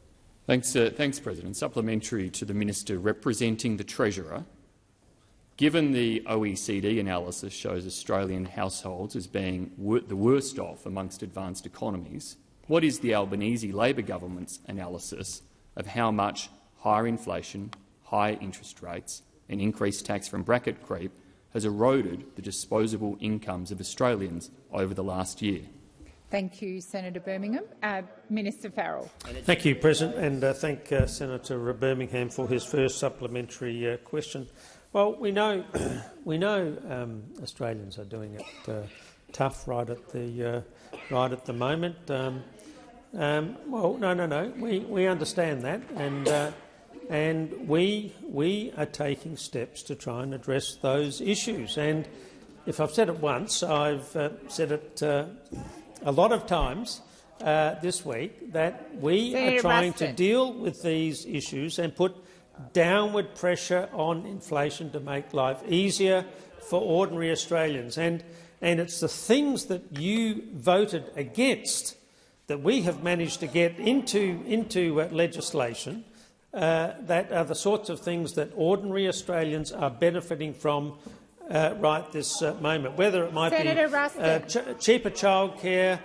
Thanks, President. Supplementary to the Minister representing the Treasurer. Given the OECD analysis shows Australian households as being the worst off amongst advanced economies, what is the Albanese Labor government's analysis of how much higher inflation, higher interest rates and increased tax from bracket creep has eroded the disposable incomes of Australians over the last year? Thank you, Senator Birmingham. Minister Farrell. Thank you, President, and thank Senator Birmingham for his first supplementary question. Well, we know Australians are doing it tough right at the moment. Well, no. We understand that, and we are taking steps to try and address those issues. And if I've said it once, I've said it a lot of times this week, that we are trying to deal with these issues and put downward pressure on inflation to make life easier for ordinary Australians. And it's the things that you voted against that we have managed to get into legislation that are the sorts of things that ordinary Australians are benefiting from right this moment, whether it might be cheaper childcare,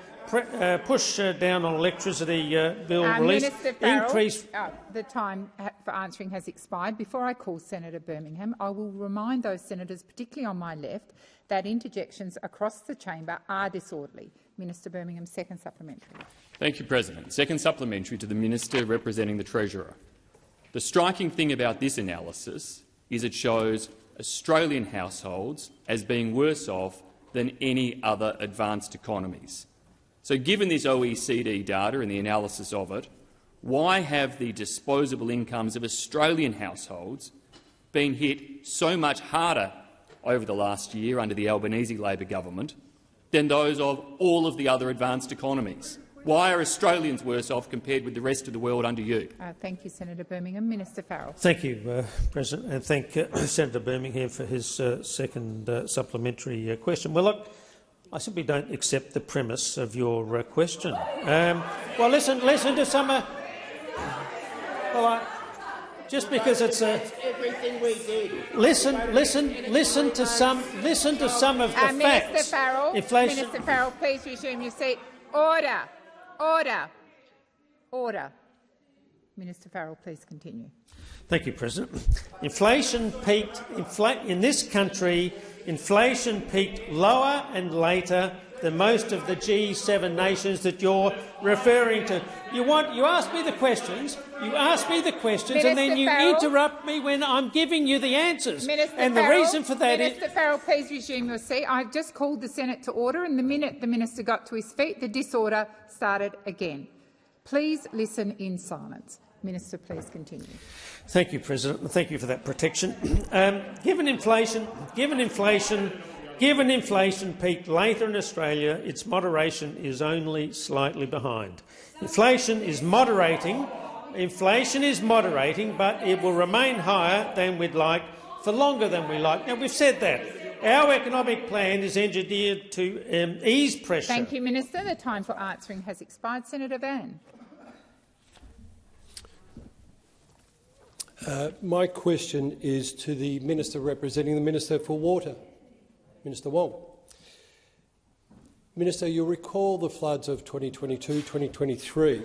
push down on electricity bill release, Minister Farrell, increase. The time for answering has expired. Before I call Senator Birmingham, I will remind those senators, particularly on my left, that interjections across the chamber are disorderly. Minister Birmingham, second supplementary. Thank you, President. Second supplementary to the Minister representing the Treasurer. The striking thing about this analysis is it shows Australian households as being worse off than any other advanced economies. So given this OECD data and the analysis of it, why have the disposable incomes of Australian households been hit so much harder over the last year under the Albanese Labor government than those of all of the other advanced economies? Why are Australians worse off compared with the rest of the world under you? Thank you, Senator Birmingham. Minister Farrell. Thank you, President, and thank Senator Birmingham for his second supplementary question. Well, look, I simply don't accept the premise of your question. Well, listen to some. Just because it's a everything we did. Listen to some of the facts. Minister Farrell, Inflation. Minister Farrell, please resume your seat. Order. Minister Farrell, please continue. Thank you, President. Inflation peaked in this country. Inflation peaked lower and later than most of the G7 nations that you're referring to. You ask me the questions, Minister and then you Farrell, interrupt me when I'm giving you the answers. Minister and Farrell, the reason for that Minister Farrell, please resume your seat. I just called the Senate to order, and the minute the minister got to his feet, the disorder started again. Please listen in silence. Minister, please continue. Thank you, President, and thank you for that protection. Given inflation peaked later in Australia, its moderation is only slightly behind. Inflation is moderating, but it will remain higher than we'd like for longer than we like. Now, we've said that. Our economic plan is engineered to ease pressure. Thank you, Minister. The time for answering has expired. Senator Van. My question is to the Minister representing the Minister for Water, Minister Wong. Minister, you'll recall the floods of 2022-2023,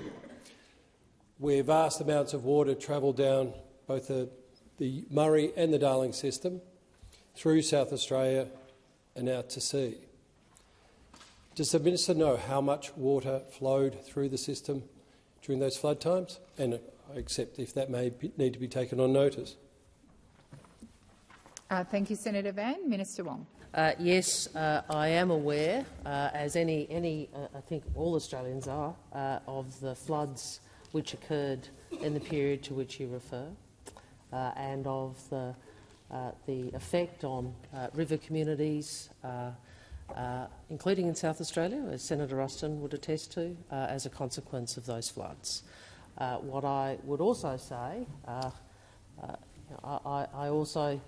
where vast amounts of water travelled down both the Murray and the Darling system, through South Australia and out to sea. Does the Minister know how much water flowed through the system during those flood times? And except if that may need to be taken on notice. Thank you, Senator Van. Minister Wong. Yes, I am aware, as any I think all Australians are, of the floods which occurred in the period to which you refer, and of the effect on river communities, including in South Australia, as Senator Ruston would attest to, as a consequence of those floods. What I would also say, I also,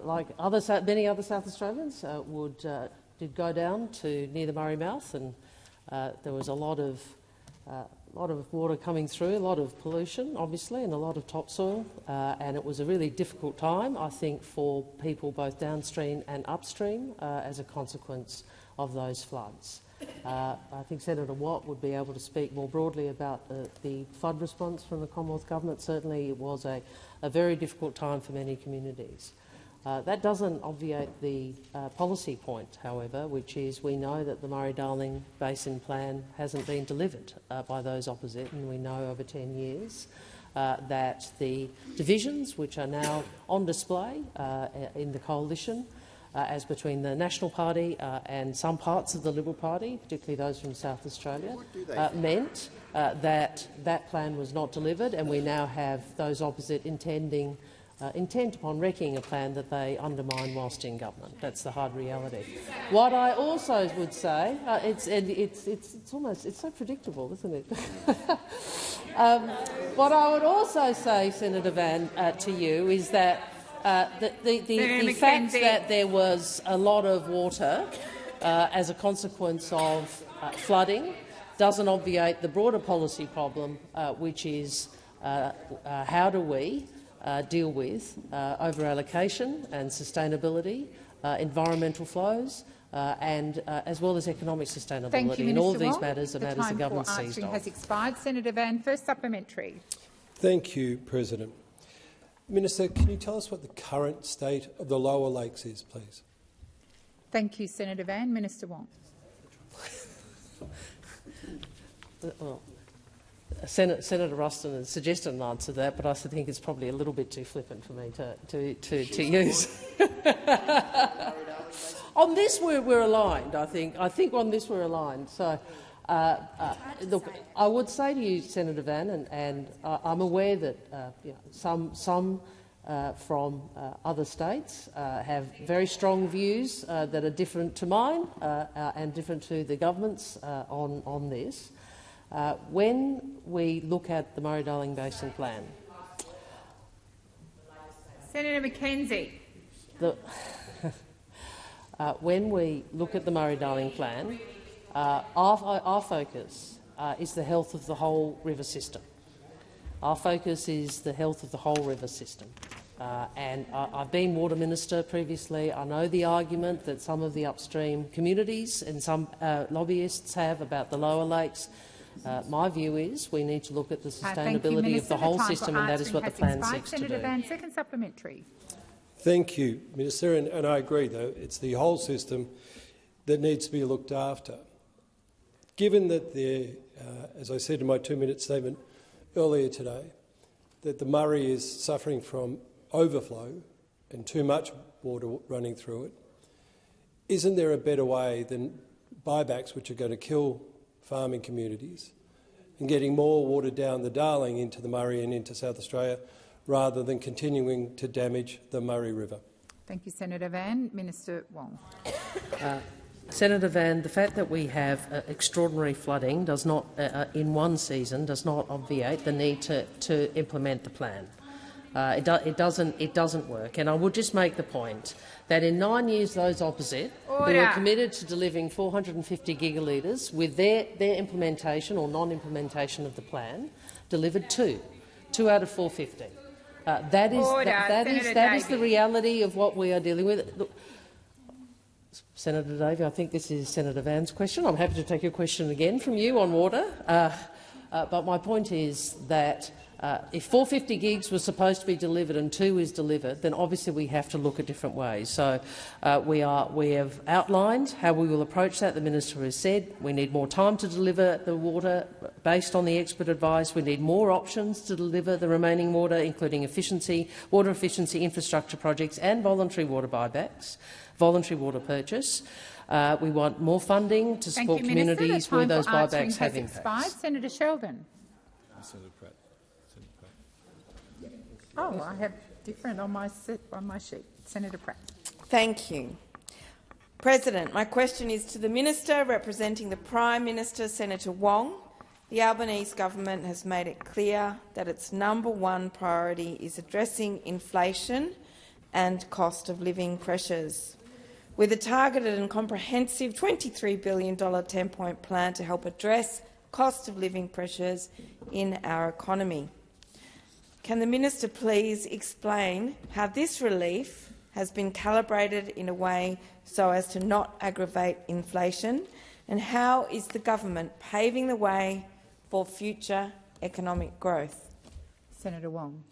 like many other South Australians, did go down to near the Murray mouth, and there was a lot of water coming through, a lot of pollution, obviously, and a lot of topsoil, and it was a really difficult time, I think, for people both downstream and upstream as a consequence of those floods. I think Senator Watt would be able to speak more broadly about the flood response from the Commonwealth Government. Certainly it was a very difficult time for many communities. That doesn't obviate the policy point, however, which is we know that the Murray-Darling Basin Plan hasn't been delivered by those opposite, and we know over 10 years that the divisions which are now on display in the coalition as between the National Party and some parts of the Liberal Party, particularly those from South Australia, meant that that plan was not delivered, and we now have those opposite intent upon wrecking a plan that they undermine whilst in government. That's the hard reality. What I also would say, it's so predictable, isn't it? What I would also say, Senator Van, to you is that the fact that there was a lot of water as a consequence of flooding doesn't obviate the broader policy problem, which is how do we deal with over-allocation and sustainability, environmental flows, and as well as economic sustainability. Thank you, and all of these Wong. matters are matters the government seized on. The time for answering has expired. Senator Van, first supplementary. Thank you, President. Minister, can you tell us what the current state of the lower lakes is, please? Thank you, Senator Van. Minister Wong. Well, Senator Ruston has suggested an answer to that, but I think it's probably a little bit too flippant for me to use. On this, we're aligned. I think on this we're aligned. So, look, I would say to you, Senator Van, and I'm aware that some from other states have very strong views that are different to mine and different to the government's on this. When we look at the Murray-Darling Basin Plan, Senator McKenzie. When we look at the Murray-Darling Plan, our focus is the health of the whole river system. Our focus is the health of the whole river system. And I've been Water Minister previously. I know the argument that some of the upstream communities and some lobbyists have about the lower lakes. My view is we need to look at the sustainability of the whole system, and that is what the plan seeks to do. Senator Van, second supplementary. Thank you, Minister, and I agree, though, it's the whole system that needs to be looked after. Given that as I said in my 2-minute statement earlier today, that the Murray is suffering from overflow and too much water running through it, isn't there a better way than buybacks, which are going to kill farming communities, and getting more water down the Darling into the Murray and into South Australia, rather than continuing to damage the Murray River? Thank you, Senator Van. Minister Wong. Senator Van, the fact that we have extraordinary flooding does not, in one season, does not obviate the need to implement the plan. It doesn't work. And I would just make the point that in 9 years, those opposite who are committed to delivering 450 gigalitres with their implementation or non-implementation of the plan delivered two out of 450. That is the reality of what we are dealing with. Look, Senator Davey, I think this is Senator Van's question. I'm happy to take your question again from you on water. But my point is that if 450 gigs was supposed to be delivered and 2 is delivered, then obviously we have to look at different ways. So we have outlined how we will approach that. The Minister has said we need more time to deliver the water based on the expert advice. We need more options to deliver the remaining water, including water efficiency infrastructure projects and voluntary water buybacks, voluntary water purchase. We want more funding to support communities where those buybacks have impact. Senator Sheldon. Oh, I have different on my sheet. Senator Pratt. Thank you. President, my question is to the Minister representing the Prime Minister, Senator Wong. The Albanese government has made it clear that its #1 priority is addressing inflation and cost of living pressures. With a targeted and comprehensive $23 billion 10-point plan to help address cost of living pressures in our economy. Can the minister please explain how this relief has been calibrated in a way so as to not aggravate inflation, and how is the government paving the way for future economic growth? Senator Wong.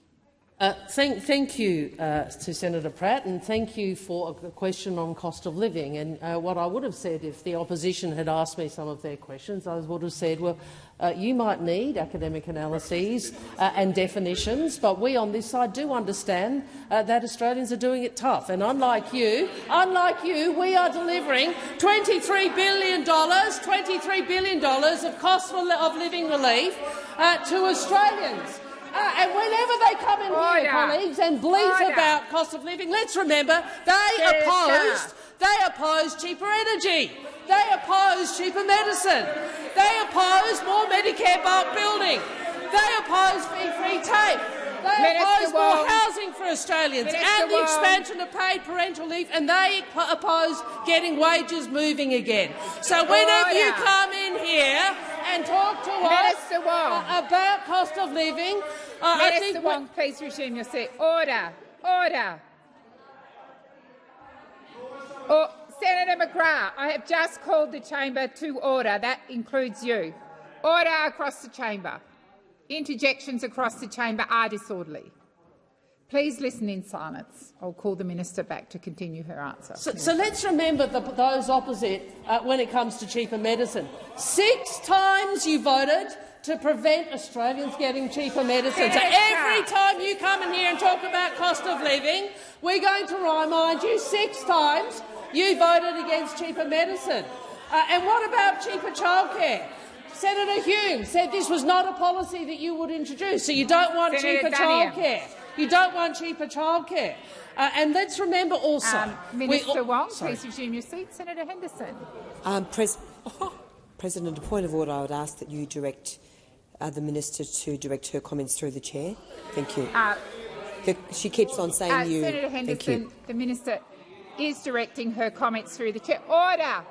Thank you to Senator Pratt, and thank you for a question on cost of living. And what I would have said if the opposition had asked me some of their questions, I would have said, well, you might need academic analyses and definitions, but we on this side do understand that Australians are doing it tough. And unlike you, we are delivering $23 billion of cost of living relief to Australians. And whenever they come in here, colleagues, and bleat about cost of living, let's remember they opposed cheaper energy, they opposed cheaper medicine, they opposed more Medicare bulk building, they opposed fee-free tape, they opposed more housing for Australians and the expansion of paid parental leave, and they opposed getting wages moving again. So whenever you come in here and talk to us about cost of living, Minister Wong, please resume your seat. Order. Senator McGrath, I have just called the chamber to order. That includes you. Order across the chamber. Interjections across the chamber are disorderly. Please listen in silence. I'll call the minister back to continue her answer. So let's remember those opposite when it comes to cheaper medicine. 6 times you voted to prevent Australians getting cheaper medicine. So every time you come in here and talk about cost of living, we're going to remind you 6 times you voted against cheaper medicine. And what about cheaper childcare? Senator Hume said this was not a policy that you would introduce, so you don't want cheaper childcare. You don't want cheaper childcare. And let's remember also— Minister Wong, please resume your seat. Senator Henderson. President, a point of order. I would ask that you direct the minister to direct her comments through the chair. Thank you. She keeps on saying you. Senator Henderson, the minister is directing her comments through the chair. Order.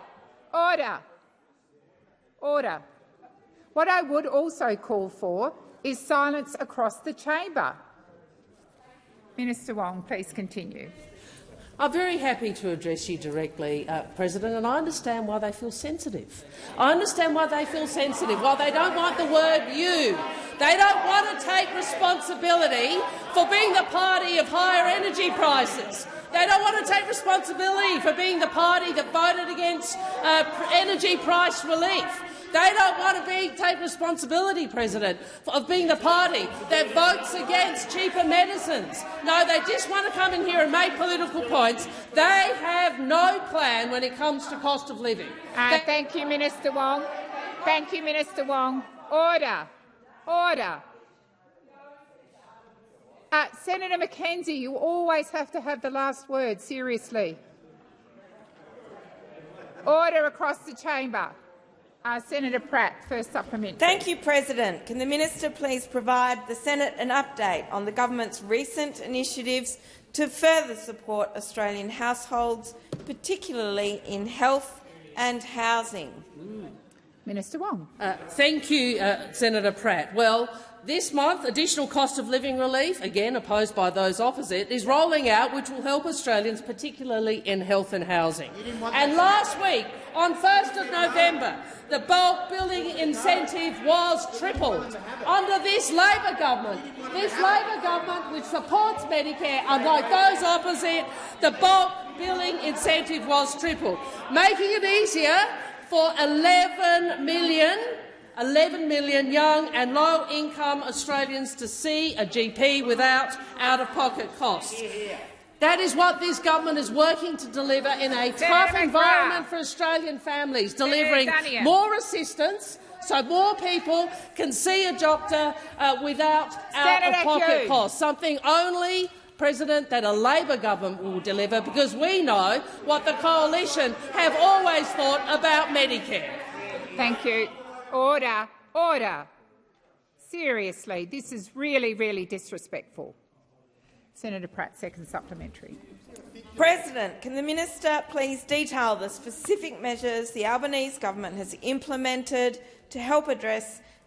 What I would also call for is silence across the chamber. Minister Wong, please continue. I'm very happy to address you directly, President, and I understand why they feel sensitive. Why they don't want the word you. They don't want to take responsibility for being the party of higher energy prices. They don't want to take responsibility for being the party that voted against energy price relief. They don't want to take responsibility, President, of being the party that votes against cheaper medicines. No, they just want to come in here and make political points. They have no plan when it comes to cost of living. Thank you, Minister Wong. Order. Senator McKenzie, you always have to have the last word, seriously. Order across the chamber. Senator Pratt, first supplementary. Thank you, President. Can the minister please provide the Senate an update on the government's recent initiatives to further support Australian households, particularly in health and housing? Minister Wong. Thank you, Senator Pratt. Well, this month, additional cost of living relief, again opposed by those opposite, is rolling out, which will help Australians, particularly in health and housing. And last week, on 1st of November, the bulk building incentive was tripled. Under this Labor government, which supports Medicare, unlike those opposite, the bulk billing incentive was tripled, making it easier for 11 million young and low-income Australians to see a GP without out-of-pocket costs. That is what this government is working to deliver in a tough environment for Australian families, delivering more assistance so more people can see a doctor without out-of-pocket costs, something only, President, that a Labor government will deliver, because we know what the coalition have always thought about Medicare. Thank you. Order. Seriously, this is really, really disrespectful. Senator Pratt, second supplementary. President, can the minister please detail the specific measures the Albanese government has implemented to help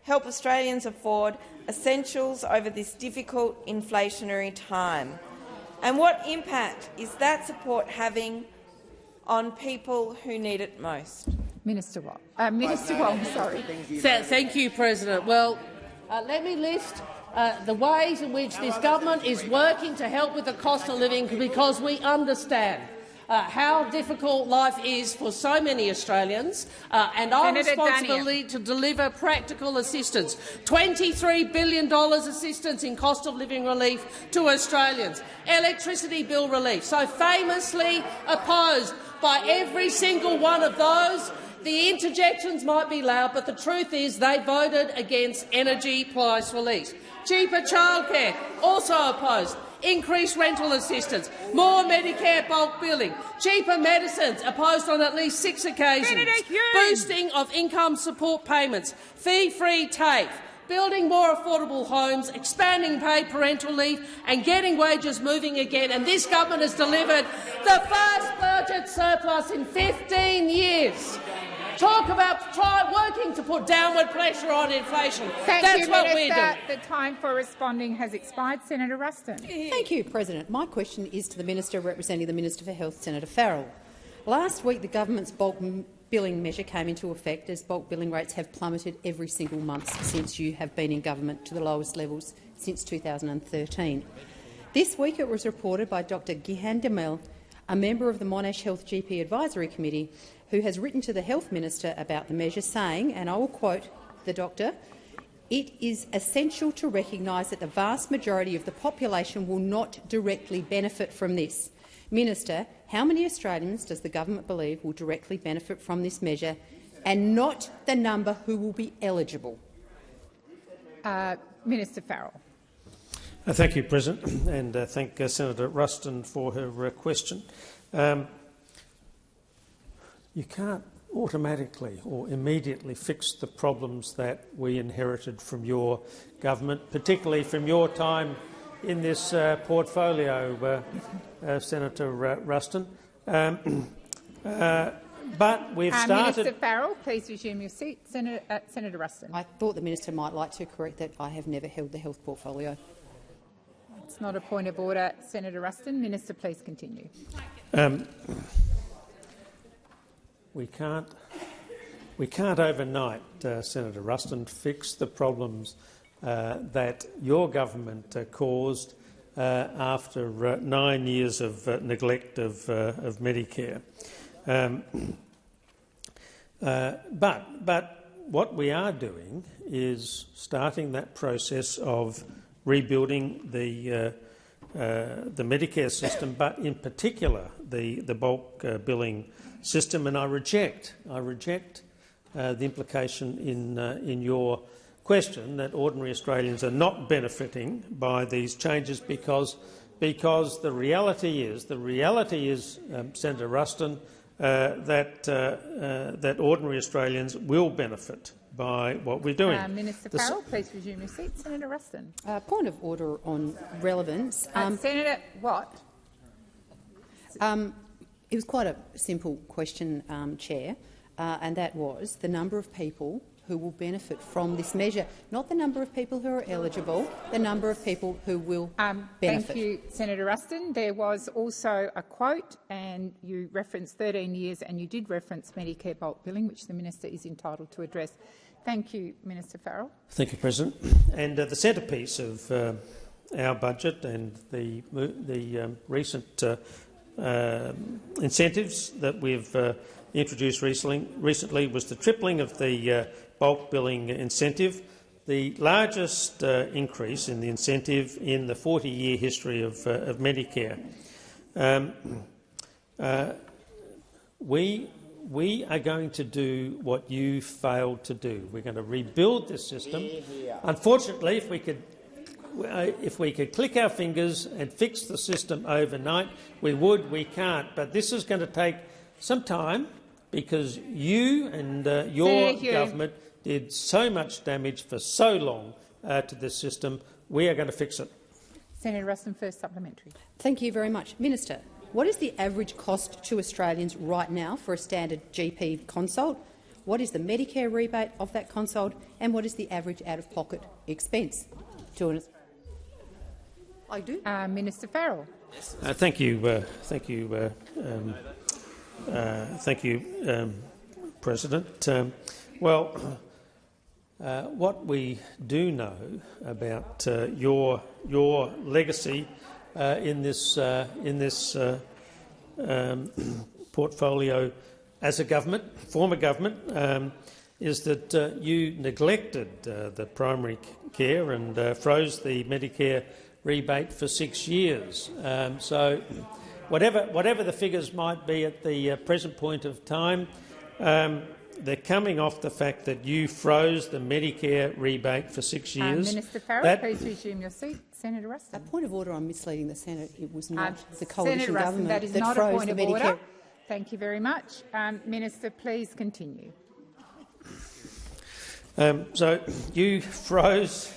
Australians afford essentials over this difficult inflationary time? And what impact is that support having on people who need it most? Minister Wong, sorry. Thank you, President. Well, let me list the ways in which this government is working to help with the cost of living, because we understand how difficult life is for so many Australians, and our responsibility to deliver practical assistance. $23 billion assistance in cost of living relief to Australians, electricity bill relief, so famously opposed by every single one of those. The interjections might be loud, but the truth is they voted against energy price relief. Cheaper childcare, also opposed. Increased rental assistance, more Medicare bulk billing, cheaper medicines, opposed on at least 6 occasions, boosting of income support payments, fee-free TAFE, building more affordable homes, expanding paid parental leave and getting wages moving again. And this government has delivered the first budget surplus in 15 years. Talk about working to put downward pressure on inflation. That's what we're doing. The time for responding has expired. Senator Ruston. Thank you, President. My question is to the Minister representing the Minister for Health, Senator Farrell. Last week, the government's bulk billing measure came into effect, as bulk billing rates have plummeted every single month since you have been in government, to the lowest levels since 2013. This week, it was reported by Dr Gihan Damel, a member of the Monash Health GP Advisory Committee, who has written to the Health Minister about the measure, saying, and I will quote the doctor, "It is essential to recognise that the vast majority of the population will not directly benefit from this." Minister, how many Australians does the government believe will directly benefit from this measure, and not the number who will be eligible? Minister Farrell. Thank you, President, and thank Senator Ruston for her question. You can't automatically or immediately fix the problems that we inherited from your government, particularly from your time in this portfolio, Senator Ruston. But we've started— Minister Farrell, please resume your seat. Senator Ruston. I thought the minister might like to correct that I have never held the health portfolio. It's not a point of order, Senator Ruston. Minister, please continue. We can't overnight, Senator Ruston, fix the problems that your government caused after 9 years of neglect of Medicare. But what we are doing is starting that process of rebuilding the Medicare system, but in particular the bulk billing system. And I reject the implication in your question that ordinary Australians are not benefiting by these changes, because the reality is, Senator Ruston, that ordinary Australians will benefit by what we're doing. Minister Farrell, please resume your seat. Senator Ruston. Point of order on relevance. Senator Watt. It was quite a simple question, Chair, and that was the number of people who will benefit from this measure, not the number of people who are eligible, the number of people who will benefit. Thank you, Senator Ruston. There was also a quote, and you referenced 13 years, and you did reference Medicare bulk billing, which the minister is entitled to address. Thank you, Minister Farrell. Thank you, President. And the centrepiece of our budget and the recent incentives that we've introduced recently was the tripling of the bulk billing incentive, the largest increase in the incentive in the 40-year history of Medicare. We are going to do what you failed to do. We're going to rebuild this system. Unfortunately, if we could click our fingers and fix the system overnight, we would. We can't. But this is going to take some time, because you and your government did so much damage for so long to this system. We are going to fix it. Senator Ruston, first supplementary. Thank you very much. Minister, What is the average cost to Australians right now for a standard GP consult? What is the Medicare rebate of that consult? And what is the average out-of-pocket expense to an Australian? Minister Farrell. Thank you, President. What we do know about your legacy in this portfolio as a government, former government, is that you neglected the primary care and froze the Medicare rebate for 6 years. So, whatever the figures might be at the present point of time, they're coming off the fact that you froze the Medicare rebate for 6 years. Minister Farrell, please resume your seat. Senator Ruston. A point of order on misleading the Senate. It was not the coalition Senator Ruston, government that is that not froze a point the of Medicare. order. Thank you very much. Minister, please continue. So you froze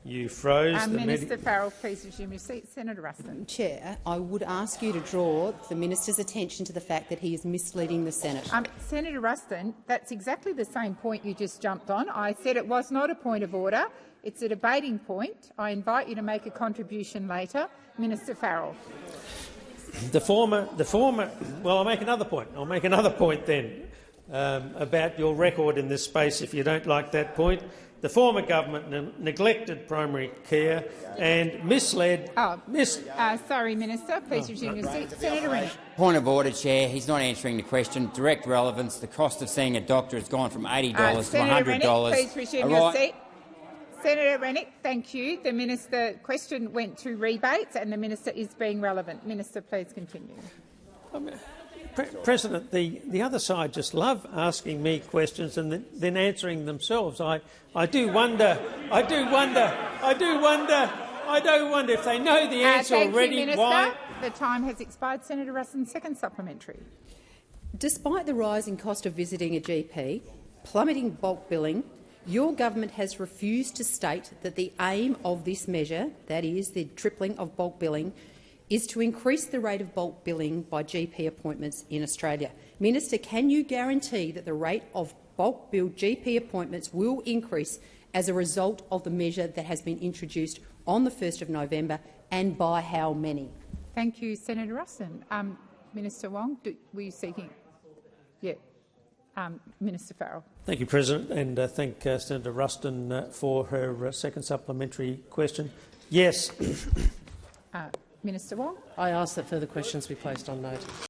the Minister Farrell, please resume your seat. Senator Ruston. Chair, I would ask you to draw the minister's attention to the fact that he is misleading the Senate. Senator Ruston, that's exactly the same point you just jumped on. I said it was not a point of order. It's a debating point. I invite you to make a contribution later. Minister Farrell. Well, I'll make another point. I'll make another point then about your record in this space, if you don't like that point. The former government neglected primary care and misled... sorry, Minister. Please resume your seat. Senator Rennick. Point of order, Chair. He's not answering the question. Direct relevance. The cost of seeing a doctor has gone from $80 to $100. Senator Rennick, please resume your seat. Senator Rennick, thank you. The minister question went to rebates and the minister is being relevant. Minister, please continue. President, the other side just love asking me questions and then answering themselves. I do wonder if they know the answer thank already. You, Minister. Why? The time has expired. Senator Ruston, second supplementary. Despite the rising cost of visiting a GP, plummeting bulk billing, your government has refused to state that the aim of this measure, that is, the tripling of bulk billing, is to increase the rate of bulk billing by GP appointments in Australia. Minister, can you guarantee that the rate of bulk billed GP appointments will increase as a result of the measure that has been introduced on the 1st of November, and by how many? Thank you, Senator Ruston. Minister Wong, were you seeking? Yeah. Minister Farrell. Thank you, President, and thank Senator Ruston for her second supplementary question. Yes. Minister Wong. I ask that further questions be placed on notice.